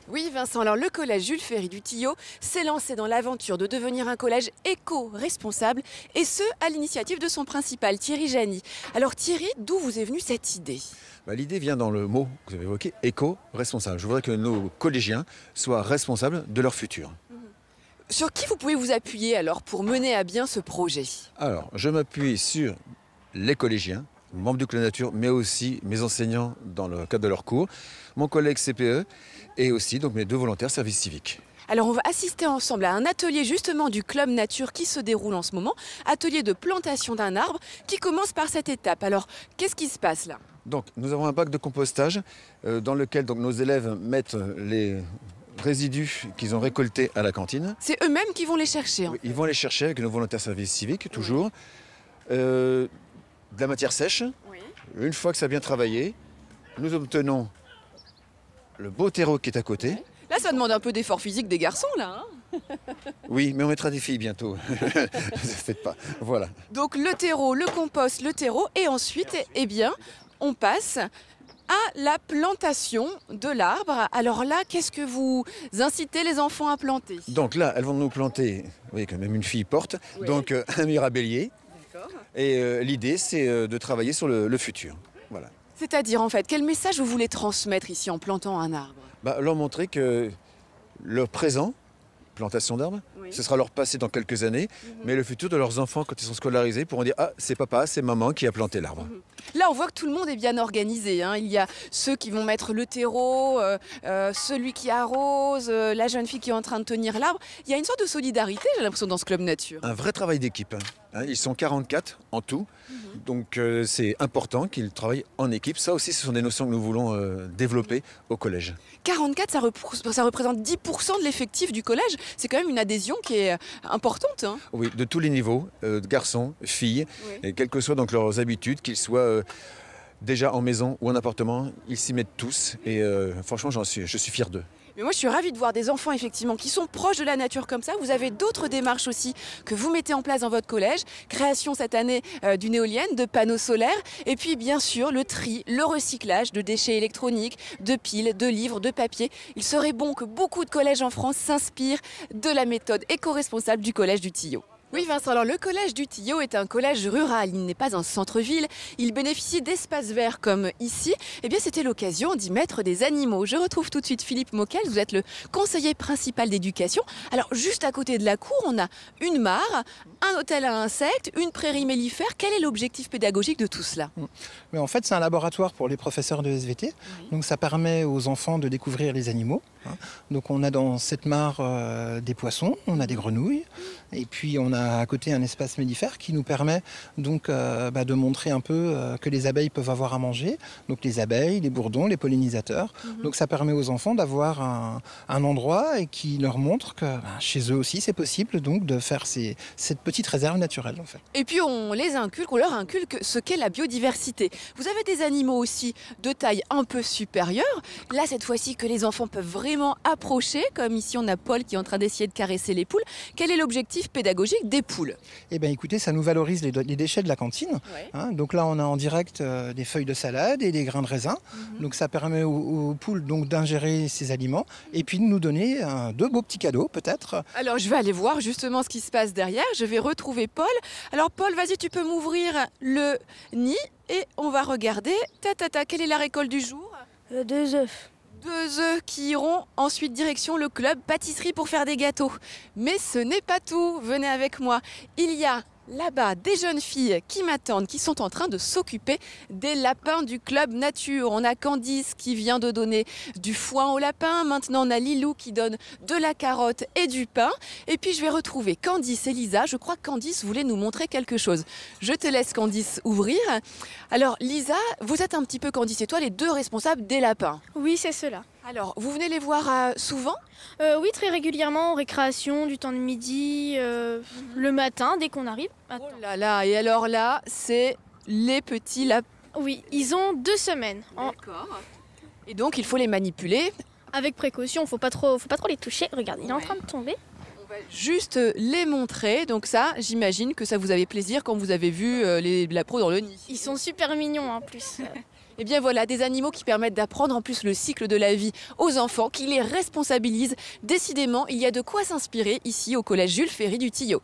Oui Vincent, alors le collège Jules Ferry du Tillot s'est lancé dans l'aventure de devenir un collège éco-responsable et ce, à l'initiative de son principal, Thierry Jany. Alors Thierry, d'où vous est venue cette idée? L'idée vient dans le mot que vous avez évoqué, éco-responsable. Je voudrais que nos collégiens soient responsables de leur futur. Sur qui vous pouvez vous appuyer alors pour mener à bien ce projet? Alors, je m'appuie sur les collégiens, membres du Club Nature, mais aussi mes enseignants dans le cadre de leurs cours, mon collègue CPE et aussi donc mes deux volontaires service civique. Alors on va assister ensemble à un atelier justement du Club Nature qui se déroule en ce moment, atelier de plantation d'un arbre qui commence par cette étape. Alors qu'est-ce qui se passe là? Donc nous avons un bac de compostage dans lequel donc, nos élèves mettent les résidus qu'ils ont récoltés à la cantine. C'est eux-mêmes qui vont les chercher. Oui, ils vont les chercher avec nos volontaires service civique, toujours. De la matière sèche. Oui. Une fois que ça a bien travaillé, nous obtenons le beau terreau qui est à côté. Oui. Là, ça demande un peu d'effort physique des garçons, là. Oui, mais on mettra des filles bientôt. Ne faites pas. Voilà. Donc le terreau, le compost, le terreau, et ensuite, eh bien, on passe à la plantation de l'arbre. Alors là, qu'est-ce que vous incitez les enfants à planter? Donc là, elles vont nous planter, vous voyez que même une fille porte, Oui. donc un mirabellier. D'accord. Et l'idée, c'est de travailler sur le futur. Voilà. C'est-à-dire, en fait, quel message vous voulez transmettre ici en plantant un arbre? Leur montrer que leur présent, plantation d'arbres, Oui. ce sera leur passé dans quelques années, mais le futur de leurs enfants, quand ils sont scolarisés, pourront dire « Ah, c'est papa, c'est maman qui a planté l'arbre ». Là, on voit que tout le monde est bien organisé, hein. Il y a ceux qui vont mettre le terreau, celui qui arrose, la jeune fille qui est en train de tenir l'arbre. Il y a une sorte de solidarité, j'ai l'impression, dans ce club nature. Un vrai travail d'équipe. Ils sont 44 en tout, donc c'est important qu'ils travaillent en équipe. Ça aussi, ce sont des notions que nous voulons développer au collège. 44, ça représente 10% de l'effectif du collège. C'est quand même une adhésion qui est importante, hein. Oui, de tous les niveaux, garçons, filles, Oui. et quelles que soient donc leurs habitudes, qu'ils soient déjà en maison ou en appartement, ils s'y mettent tous. Et franchement, je suis fier d'eux. Mais moi, je suis ravie de voir des enfants, effectivement, qui sont proches de la nature comme ça. Vous avez d'autres démarches aussi que vous mettez en place dans votre collège. Création cette année d'une éolienne, de panneaux solaires. Et puis, bien sûr, le tri, le recyclage de déchets électroniques, de piles, de livres, de papier. Il serait bon que beaucoup de collèges en France s'inspirent de la méthode éco-responsable du collège du Tillot. Oui Vincent, alors le collège du Tillot est un collège rural, il n'est pas un centre-ville, il bénéficie d'espaces verts comme ici. Eh bien c'était l'occasion d'y mettre des animaux. Je retrouve tout de suite Philippe Moquel, vous êtes le conseiller principal d'éducation. Alors juste à côté de la cour, on a une mare, un hôtel à insectes, une prairie mellifère. Quel est l'objectif pédagogique de tout cela? Mais en fait, c'est un laboratoire pour les professeurs de SVT. Oui. Donc ça permet aux enfants de découvrir les animaux. Donc on a dans cette mare des poissons, on a des grenouilles, et puis on a à côté un espace mellifère qui nous permet donc de montrer un peu que les abeilles peuvent avoir à manger. Donc les abeilles, les bourdons, les pollinisateurs. Donc ça permet aux enfants d'avoir un endroit et qui leur montre que chez eux aussi c'est possible donc de faire cette petite réserve naturelle en fait. Et puis on leur inculque ce qu'est la biodiversité. Vous avez des animaux aussi de taille un peu supérieure. Là cette fois-ci que les enfants peuvent vraiment approcher, comme ici on a Paul qui est en train d'essayer de caresser les poules. Quel est l'objectif pédagogique des poules? Eh bien écoutez, ça nous valorise les déchets de la cantine. Ouais. Donc là on a en direct des feuilles de salade et des grains de raisin. Donc ça permet aux poules donc d'ingérer ces aliments et puis de nous donner deux beaux petits cadeaux peut-être. Alors je vais aller voir justement ce qui se passe derrière, je vais retrouver Paul. Alors Paul, vas-y, tu peux m'ouvrir le nid et on va regarder. Quelle est la récolte du jour? 2 œufs. 2 œufs qui iront ensuite direction le club pâtisserie pour faire des gâteaux. Mais ce n'est pas tout, venez avec moi. Il y a là-bas des jeunes filles qui m'attendent, qui sont en train de s'occuper des lapins du club nature. On a Candice qui vient de donner du foin aux lapins. Maintenant, on a Lilou qui donne de la carotte et du pain. Et puis, je vais retrouver Candice et Lisa. Je crois que Candice voulait nous montrer quelque chose. Je te laisse, Candice, ouvrir. Alors, Lisa, vous êtes un petit peu, Candice et toi, les deux responsables des lapins. Oui, c'est cela. Alors, vous venez les voir souvent? Oui, très régulièrement, en récréation, du temps de midi, le matin, dès qu'on arrive. Oh là là, et alors là, c'est les petits lapins. Oui, ils ont 2 semaines. D'accord. Et donc, il faut les manipuler. Avec précaution, faut pas trop les toucher. Regarde, il est en train de tomber. On va juste les montrer. Donc ça, j'imagine que ça vous avait plaisir quand vous avez vu les lapins dans le nid. Ils sont super mignons en plus. Et bien voilà, des animaux qui permettent d'apprendre en plus le cycle de la vie aux enfants, qui les responsabilisent. Décidément, il y a de quoi s'inspirer ici au collège Jules Ferry du Tillot.